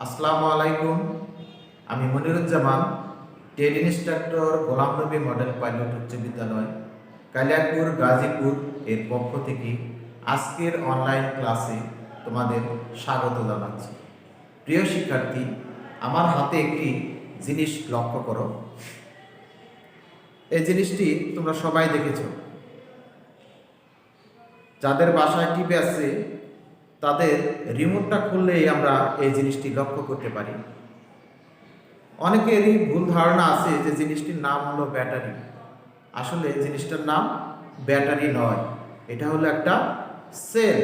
আসসালামু আলাইকুম। আমি Moniruzzaman, Ted instructor Ghulam Nabi model pilot উচ্চ বিদ্যালয় কালিয়াকুর গাজীপুর এর পক্ষ থেকে আজকের অনলাইন ক্লাসে তোমাদের স্বাগত জানাচ্ছি। প্রিয় শিক্ষার্থী, আমার হাতে একটি জিনিস লক্ষ্য করো। এই জিনিসটি তোমরা সবাই দেখেছো। যাদের বাসায় টিভি আছে তাদের রিমোটটা খুললেই আমরা এই জিনিসটি লক্ষ্য করতে পারি। অনেকেরই ভুল ধারণা আছে যে জিনিসটির নাম হলো ব্যাটারি। আসলে জিনিসটার নাম ব্যাটারি নয়, এটা হলো একটা সেল।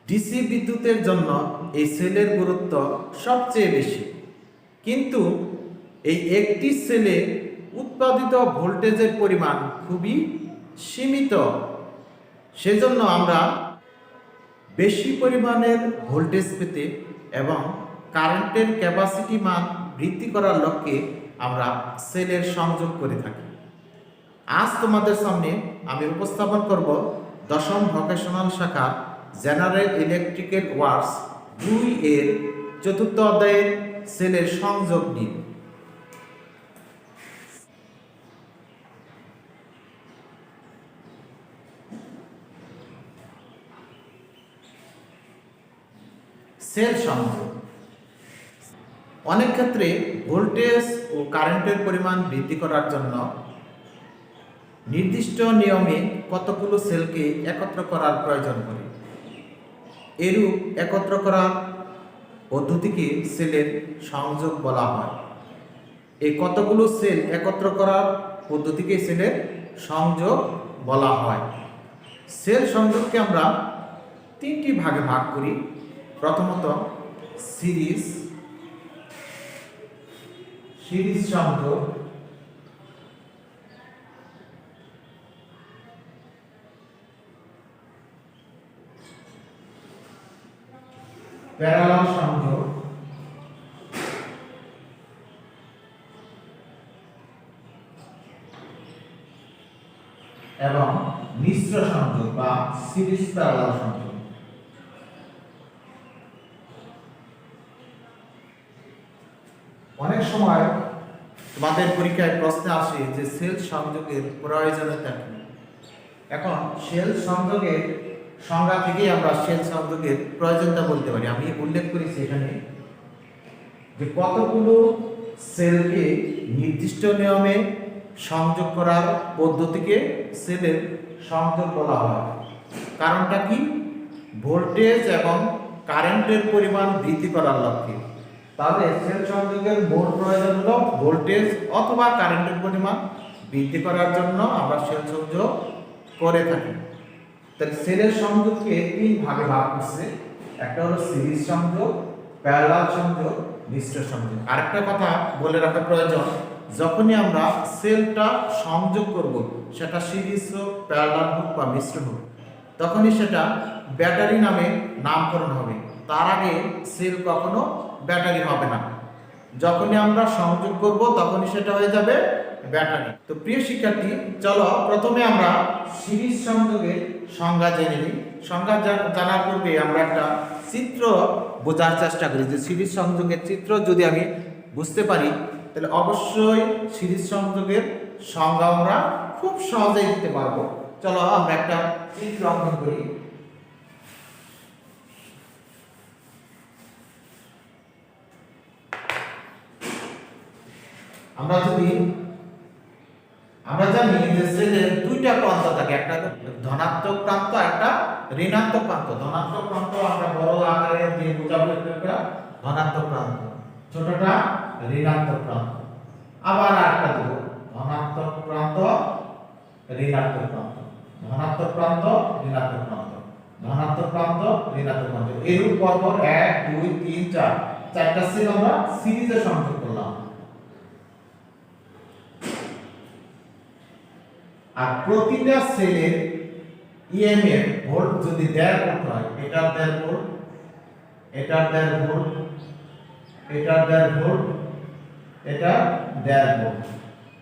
ডিসি বিদ্যুতের জন্য এই সেলের গুরুত্ব সবচেয়ে বেশি, কিন্তু এই একটি সেলে উৎপাদিত ভোল্টেজের পরিমাণ খুবই সীমিত। সেজন্য আমরা বেশি পরিমাণের ভোল্টেজ পেতে এবং কারেন্টের ক্যাপাসিটি মান বৃদ্ধি করার লক্ষ্যে আমরা সেলের সংযোগ করে থাকি। আজ তোমাদের সামনে আমি উপস্থাপন করব দশম ভোকেশনাল শাখা জেনারেল ইলেকট্রিক্যাল ওয়ার্কস 2 এর চতুর্থ অধ্যায়ের সেলের সংযোগ নিয়ে। সেল সংযোগ অনেক ক্ষেত্রে ভোল্টেজ ও কারেন্টের পরিমাণ বৃদ্ধি করার জন্য নির্দিষ্ট নিয়মে কতগুলো সেলকে একত্র করার প্রয়োজন পড়ে। এরূপ একত্র করার পদ্ধতিকে সেলের সংযোগ বলা হয়। এই কতগুলো সেল একত্র করার পদ্ধতিকে সেলের সংযোগ বলা হয়। সেল সংযোগকে আমরা 3টি ভাগে ভাগ করি। প্রথমত সিরিজ সংযোগ, প্যারালাল সংযোগ এবং মিশ্র সংযোগ বা সিরিজ প্যারালাল সংযোগ। অনেক সময় তোমাদের পরীক্ষায় প্রশ্ন আসে যে সেল সংযোগের প্রয়োজনীয়তা কি। এখন সেল সংযোগের সংজ্ঞা থেকেই আমরা সেল সংযোগের প্রয়োজনীয়তা বলতে পারি। আমি উল্লেখ করেছি এখানে যে কতগুলো সেলকে নির্দিষ্ট নিয়মে সংযোগ করার পদ্ধতিকে সেলের সংযোগ বলা হয়। কারণটা কি? ভোল্টেজ এবং কারেন্টের পরিমাণ বৃদ্ধি করার লক্ষ্যে। তাহলে সেল সংযোগের মূল প্রয়োজন হলো ভোল্টেজ অথবা কারেন্টের পরিমাণ বৃদ্ধি করার জন্য আমরা সেল সংযোগ করে থাকি। তাহলে সেলের সংযোগকে 3 ভাগে ভাগ করছে। একটা হলো সিরিজ সংযোগ, প্যারালাল সংযোগ, মিশ্র সংযোগ। আরেকটা কথা বলে রাখা প্রয়োজন, যখনই আমরা সেলটা সংযোগ করব, সেটা সিরিজ হোক, প্যারালাল হোক বা মিশ্র হোক, তখনই সেটা ব্যাটারি নামে নামকরণ হবে। তার আগে সেল কখনো ব্যাটারি হবে না। যখনই আমরা সংযোগ করব তখনই সেটা হয়ে যাবে ব্যাটারি। তো প্রিয় শিক্ষার্থী, চলো প্রথমে আমরা সিরিজ সংযোগের সংজ্ঞা জেনে নিই। সংজ্ঞা জানার পূর্বে আমরা একটা চিত্র বোঝার চেষ্টা করি যে সিরিজ সংযোগের চিত্র যদি আমি বুঝতে পারি তাহলে অবশ্যই সিরিজ সংযোগের সংজ্ঞা আমরা খুব সহজেই দিতে পারবো। চলো আমরা একটা চিত্র অঙ্কন করি। আমরা জানি যে সেলের 2টা প্রান্ত থাকে, একটা ধনাত্মক প্রান্ত, একটা ঋণাত্মক প্রান্ত। ধনাত্মক প্রান্ত আমরা বড় আকারে দিয়ে বোঝাবো, একটা ধনাত্মক প্রান্ত, ছোটটা ঋণাত্মক প্রান্ত। আবার আরেকটা দেব, ধনাত্মক প্রান্ত, ঋণাত্মক প্রান্ত, ধনাত্মক প্রান্ত, ঋণাত্মক প্রান্ত, ধনাত্মক প্রান্ত, ঋণাত্মক প্রান্ত। এরূপ পরপর 1 2 3 4 চারটা সেল আমরা সিরিজে সংযোগ করলাম। আর প্রতিটা সেলের ইএমএফ ভোল্ট যদি 1.5 ভোল্ট হয়, এটার 1.5 ভোল্ট, এটার 1.5 ভোল্ট, এটার 1.5 ভোল্ট, এটা 1.5 ভোল্ট,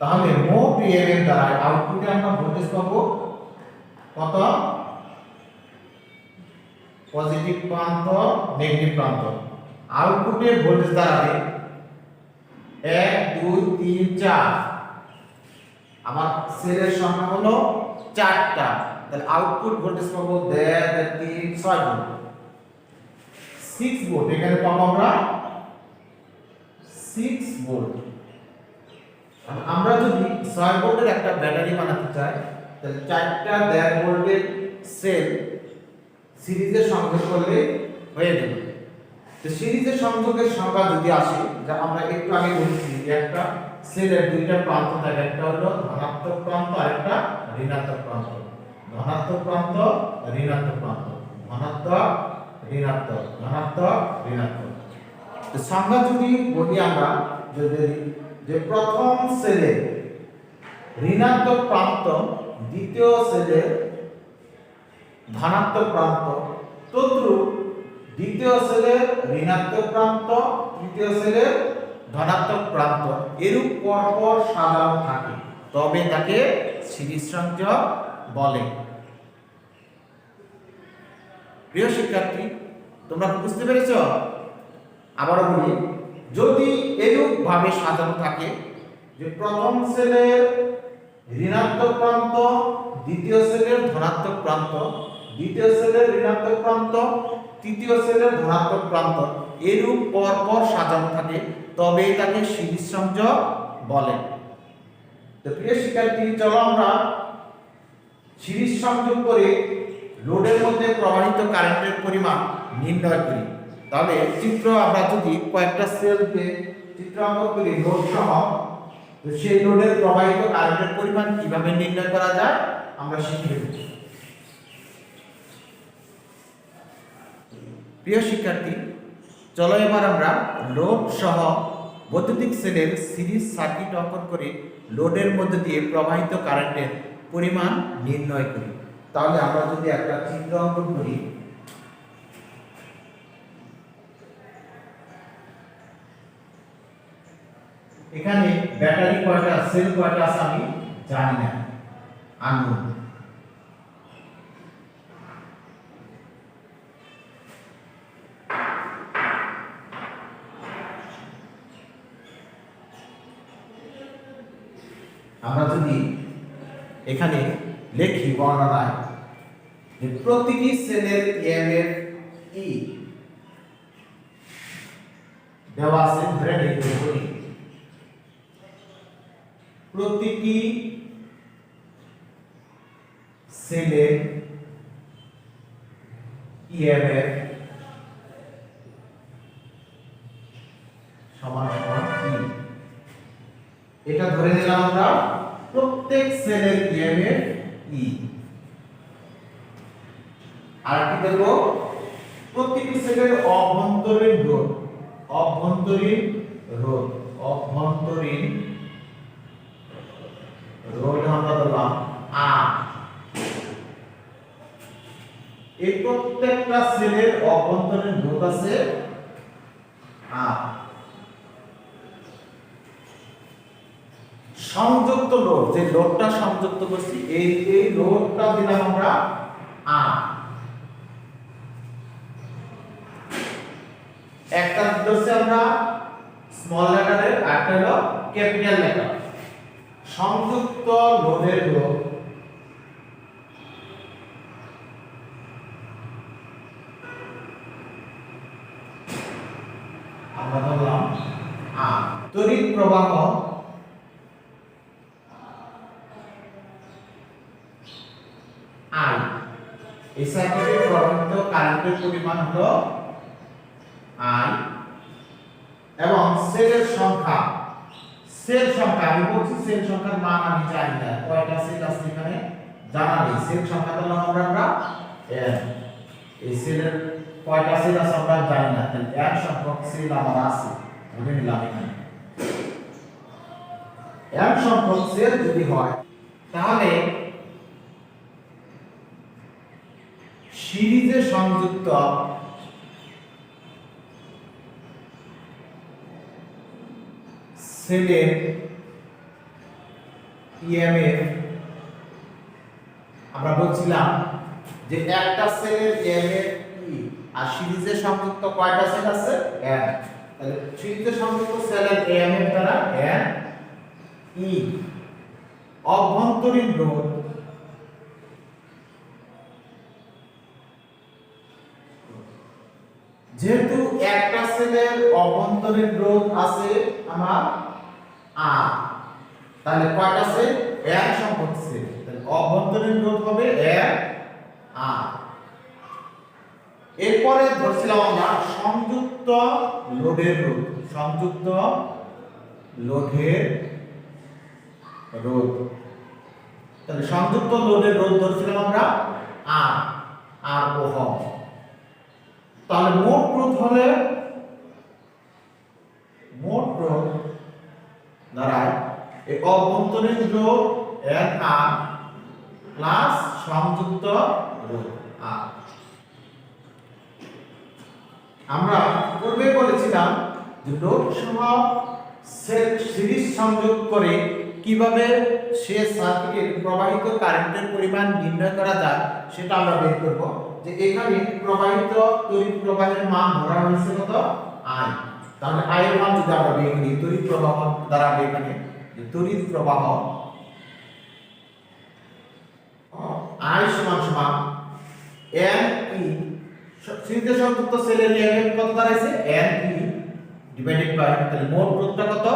তাহলে মোট ইএমএফ দ্বারা আউটপুটে আমরা ভোল্টেজ পাবো কত? পজিটিভ প্রান্ত, নেগেটিভ প্রান্ত। আউটপুটে ভোল্টেজ দাঁড়াবে 1 2 3 4। আমার সেলের সংখ্যা হলো 4টা, তাহলে আউটপুট ভোল্টেজ পাবো 3 6 ভোল্ট, 6 ভোল্ট। এখানে পাবো আমরা 6 ভোল্ট। আমরা যদি 6 ভোল্টের একটা ব্যাটারি বানাতে চাই, তাহলে 4টা 1.5 ভোল্টের সেল সিরিজে সংযোগ করলে হয়ে যাবে। তো সিরিজে সংযোগের সংখ্যা যদি আসে, যা আমরা একটু আগে বলেছি যে একটা সেলের দুইটা প্রান্ত থাকে, একটা হলো ধনাত্মক প্রান্ত আর একটা ঋণাত্মক প্রান্ত। ধনাত্মক প্রান্ত, ঋণাত্মক প্রান্ত, ধনাত্মক ঋণাত্মক, ধনাত্মক ঋণাত্মক। তো সংখ্যা যদি বলি আমরা, যদি যে প্রথম সেলের ঋণাত্মক প্রান্ত দ্বিতীয় সেলের ধনাত্মক প্রান্ত, তদ্রূপ দ্বিতীয় সেলের ঋণাত্মক প্রান্ত তৃতীয় সেলের ধনাত্মক প্রান্ত এরূপ পরপর সাজানো থাকে, তবে তাকে সিরিজ সংযোগ বলে। প্রিয় শিক্ষার্থী, তোমরা বুঝতে পেরেছো? আবারও বলি, যদি এরূপ ভাবে সাজানো থাকে যে প্রথম সেলের ঋণাত্মক প্রান্ত দ্বিতীয় সেলের ধনাত্মক প্রান্ত, দ্বিতীয় সেলের ঋণাত্মক প্রান্ত তৃতীয় সেলের ধনাত্মক প্রান্ত এরূপ পরপর সাজানো থাকে, তবে তাকে সিরিজ সংযোগ বলে। তো প্রিয় শিক্ষার্থী, চলো আমরা সিরিজ সংযোগ করে লোডের মধ্যে প্রবাহিত কারেন্টের পরিমাণ নির্ণয় করি। তাহলে চিত্র আমরা যদি কয়েকটা সেলকে চিত্র অঙ্কন করি লোড সহ, তো সেই লোডের প্রবাহিত কারেন্টের পরিমাণ কিভাবে নির্ণয় করা যায় আমরা শিখে নেব। প্রিয় শিক্ষার্থী, চলো এবার আমরা লোড সহ বৈদ্যুতিক সেলের সিরিজ সার্কিট অঙ্কন করে লোডের মধ্যে দিয়ে প্রবাহিত কারেন্টের পরিমাণ নির্ণয় করি। তাহলে আমরা যদি একটা চিত্র অঙ্কন করি, এখানে ব্যাটারি কয়টা সেল কয়টা আছে আমি জানি না, আননোন। আমরা যদি এখানে লিখি বর্ণনায় যে প্রতিটি সেলের ইএমএফ ই দেওয়া আছে, ধরে নিতে করি প্রতিটি সেলের ইএমএফ সমান সমান ই। এটা ধরে নিলাম আমরা প্রত্যেক সেলের ইএমএফ ই। আর কি দেব? প্রতিটি সেলের অভ্যন্তরীণ রোধ, অভ্যন্তরীণ রোধ, অভ্যন্তরীণ রোধ আমরা দিলাম আর। এই প্রত্যেকটা সেলের অভ্যন্তরীণ রোধ আছে আর। সংযুক্ত লোড, যে লোডটা সংযুক্ত করছি এই লোডটা দিলাম আমরা আর। একটা দিচ্ছি আমরা স্মল লেটারের, একটা হলো ক্যাপিটাল লেটার। সংযুক্ত লোডের রোধ আমরা বললাম আর। তড়িৎ প্রবাহ I, এই সার্কিটে প্রবাহিত কারেন্টের পরিমাণ হলো I, এবং সেলের সংখ্যা, সেল সংখ্যা আমি বলছি সেল সংখ্যার মান আমি জানি না, কয়টা সেল আছে এখানে জানা নেই। সেল সংখ্যা দিলাম আমরা n, এই সেলের কয়টা সেল আছে আমরা জানি না, তাহলে n সংখ্যক সেল আমার আছে ধরে নিলাম এখানে। n সংখ্যক সেল যদি হয় তাহলে সিরিজে সংযুক্ত সেলের ইএমএফ আমরা বলছিলাম যে একটা সেলের ইএমএফ ই আর সিরিজে সংযুক্ত কয়টা সেল আছে n তাহলে সিরিজে সংযুক্ত সেলের n এর দ্বারা n e অভ্যন্তরীণ রোধ যেহেতু একটা সেলের অভ্যন্তরীণ রোধ আছে আমার r তাহলে কয়টা সেল n সংখ্যক সেল তাহলে অভ্যন্তরীণ রোধ হবে n r এরপরে ধরছিলাম আমরা সংযুক্ত লোডের রোধ সংযুক্ত লোডের রোধ তাহলে সংযুক্ত লোডের রোধ ধরছিলাম আমরা r ওহম তাহলে মোট রোধ হলে মোট রোধ দাঁড়ায় এই অভ্যন্তরীণ রোধ nr প্লাস সংযুক্ত রোধ r আমরা পূর্বে বলেছিলাম যে লোড সহ সিরিজ সংযোগ করে কিভাবে সে সার্কিটের প্রবাহিত কারেন্টের পরিমাণ নির্ণয় করা যায় সেটা আমরা বের করব যে এখানে প্রবাহিত তড়িৎ প্রবাহের মান ধরা হয়েছে কত I তাহলে I এর মান যদি আমরা বের করি তড়িৎ প্রবাহ দ্বারা এখানে যে তড়িৎ প্রবাহ I সমান সমান N E সিরিজে সংযুক্ত সেলের রিঅ্যাকশন কত দাঁড়াইছে N E ডিভাইডেড বাই তাহলে মোট রোধটা কত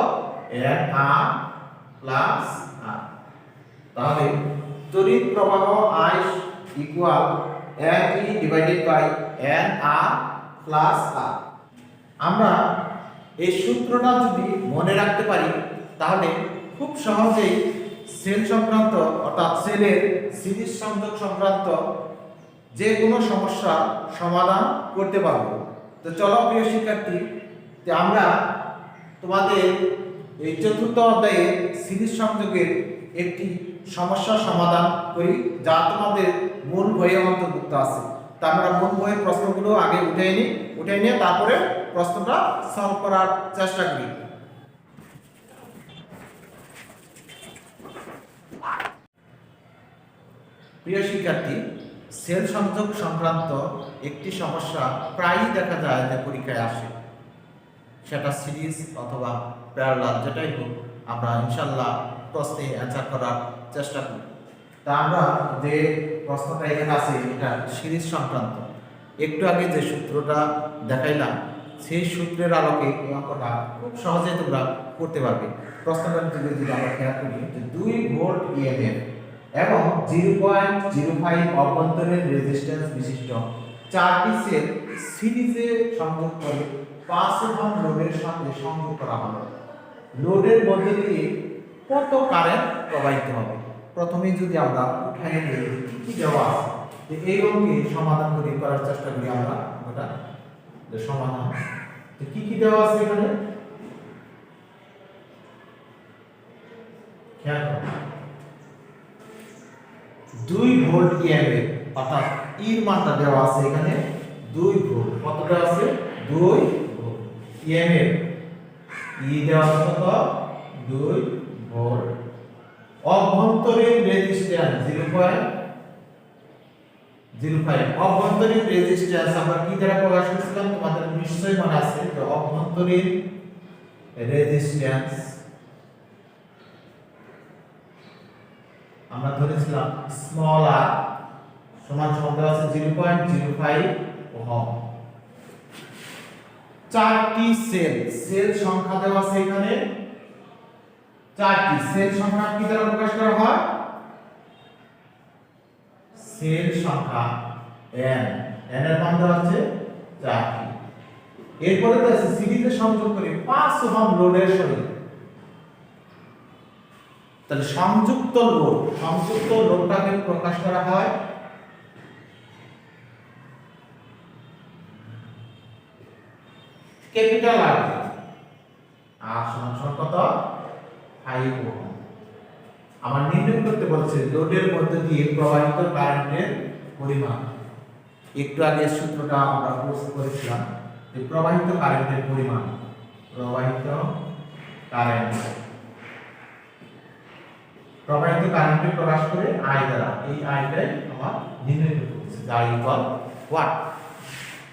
N R প্লাস R তাহলে তড়িৎ প্রবাহ I equal N E divided by N R plus R আমরা এই সূত্রটা যদি মনে রাখতে পারি তাহলে খুব সহজেই সেল সংক্রান্ত অর্থাৎ সেলের সিরিজ সংযোগ সংক্রান্ত যে কোনো সমস্যা সমাধান করতে পারবো তো চলো প্রিয় শিক্ষার্থী আমরা তোমাদের এই চতুর্থ অধ্যায়ে সিরিজ সংযোগের একটি সমস্যা সমাধান করি যা তোমাদের মূল বইয়ে অন্তর্ভুক্ত আছে তা আমরা মূল বইয়ের প্রশ্নগুলো আগে উঠে নিয়ে তারপরে প্রশ্নটা সলভ করার চেষ্টা করি প্রিয় শিক্ষার্থী সেল সংযোগ সংক্রান্ত একটি সমস্যা প্রায়ই দেখা যায় যে পরীক্ষায় আসে সেটা সিরিজ অথবা প্যারালাল যেটাই হোক আমরা ইনশাআল্লাহ প্রশ্নে অ্যানসার করার চেষ্টা করি তা আমরা যে প্রশ্নটা এখানে আছে এটা সিরিজ সংক্রান্ত একটু আগে যে সূত্রটা দেখাইলাম সেই সূত্রের আলোকে এই অঙ্কটা খুব সহজেই তোমরা করতে পারবে প্রশ্নটা যদি আমরা খেয়াল করি যে 2 ভোল্ট ইএমএফ এবং 0.05 অভ্যন্তরীণ রেজিস্ট্যান্স বিশিষ্ট চারটি সেল সিরিজে সংযোগ করে 5 ওহম লোডের সাথে সংযোগ করা হলো লোডের মধ্যে দিয়ে কত কারেন্ট প্রবাহিত হবে প্রথমেই যদি আমরা উঠাই নিই কি দেওয়া আছে যে এই অঙ্কে সমাধান করার চেষ্টা করি আমরা ওটা যে সমাধান তো কি দেওয়া আছে এখানে খেয়াল করুন 2 ভোল্ট ইএমএফ অর্থাৎ এর মানটা দেওয়া আছে এখানে 2 ভোল্ট কত দেওয়া আছে 2 ভোল্ট ইএমএফ ই দেওয়া আছে কত 2 ভোল্ট অভ্যন্তরীণ রেজিস্ট্যান্স 0.05 অভ্যন্তরীণ রেজিস্ট্যান্স আমরা কি দ্বারা প্রকাশ করেছিলাম তোমাদের নিশ্চয়ই মনে আছে যে অভ্যন্তরীণ রেজিস্ট্যান্স আমরা ধরেছিলাম স্মল r সমান সমান দেওয়া আছে 0.05 ওহম চারটি সেল সংখ্যা দেওয়া আছে এখানে চারটি সেল সংখ্যা কি দ্বারা প্রকাশ করা হয় সেল সংখ্যা n এর মান দেওয়া আছে চারটি এরপরে তো আছে সিরিজে সংযোগ করে 5 ওহম লোডের সঙ্গে তাহলে সংযুক্ত লোডটাকে প্রকাশ করা হয় ক্যাপিটাল R আর সমান কত 5 ওহম আমার নির্ণয় করতে বলছে লোডের মধ্যে দিয়ে প্রবাহিত কারেন্টের পরিমাণ একটু আগে সূত্রটা আমরা প্রস্তুত করেছিলাম যে প্রবাহিত কারেন্টের পরিমাণ প্রবাহিত কারেন্টকে প্রকাশ করে I দ্বারা এই I টাই আমার নির্ণয় করতে বলছে যা ইকুয়াল ওয়াট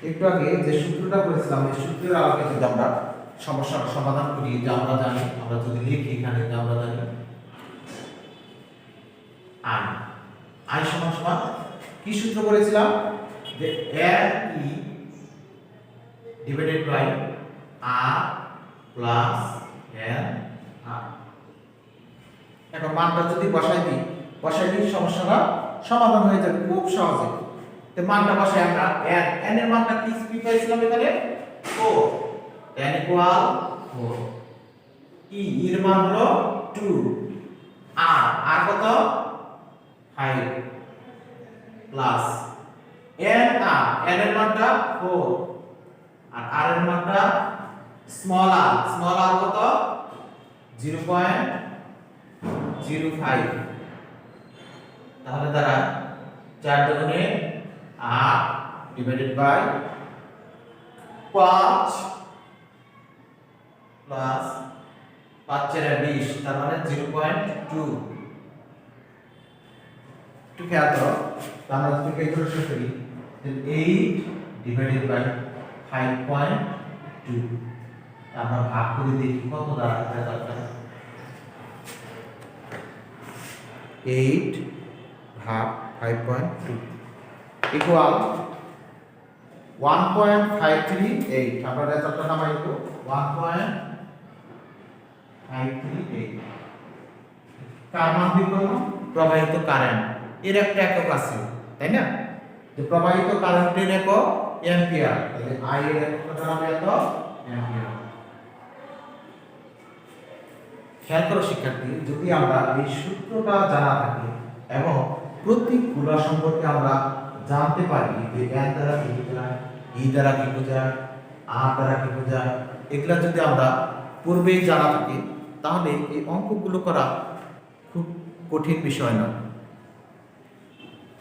একটু আগে যে সূত্রটা করেছিলাম এই সূত্রের আলোকে যদি আমরা সমস্যার সমাধান করি, যে আমরা জানি, আমরা যদি লিখি এখানে, যে আমরা জানি আই আই সমান সমান কি সূত্র করেছিলাম, যে এর E divided by R plus n r. এখন মানটা যদি বসাই দিই সমস্যাটা সমাধান হয়ে যাবে খুব সহজে। তো মানটা বসাই আমরা n এর মানটা কি পাইছিলাম এখানে 4, n ইকুয়াল 4, e এর মান হলো 2, আর কত 5 প্লাস n এর মানটা 4 আর r এর মানটা স্মল r কত 0.05। তাহলে দ্বারা 4 দুগুণে 8 ডিভাইডেড বাই 5 প্লাস 5 4 20, তার মানে 0.2। একটু খেয়াল করো, আমরা যদি ক্যালকুলেশন করি 8 ডিভাইডেড বাই 5.2, আমরা ভাগ করে দেখি কত দাঁড়ায় রেজাল্টটা। 8 ভাগ 5.2 ইকুয়াল 1.538। আমরা রেজাল্টটা নামাই দেব 1.538। কার মান বের করব? প্রবাহিত কারেন্ট এর একটা একক আছে, তাই না? যে প্রবাহিত কারেন্টের একক অ্যাম্পিয়ার, তাহলে আই এর এককটা হবে এত অ্যাম্পিয়ার। খেয়াল করো শিক্ষার্থী, যদি আমরা এই সূত্রটা জানা থাকে এবং প্রতীকগুলো সম্পর্কে আমরা জানতে পারি, যে এন দ্বারা কি বোঝায়, ই দ্বারা কি বোঝায়, আর দ্বারা কি বোঝায়, এগুলা যদি আমরা পূর্বেই জানা থাকে তাহলে এই অঙ্কগুলো করা খুব কঠিন বিষয় না।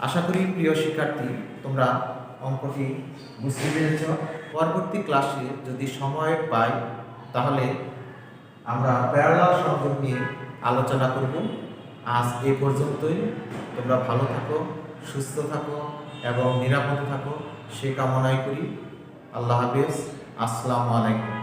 আশা করি প্রিয় শিক্ষার্থী তোমরা অঙ্কটি বুঝতে পেরেছ। পরবর্তী ক্লাসে যদি সময় পাই তাহলে আমরা প্যারালাল সংযোগ নিয়ে আলোচনা করব। আজ এই পর্যন্তই। তোমরা ভালো থাকো, সুস্থ থাকো এবং নিরাপদে থাকো সে কামনাই করি। আল্লাহ হাফেজ। আসসালামু আলাইকুম।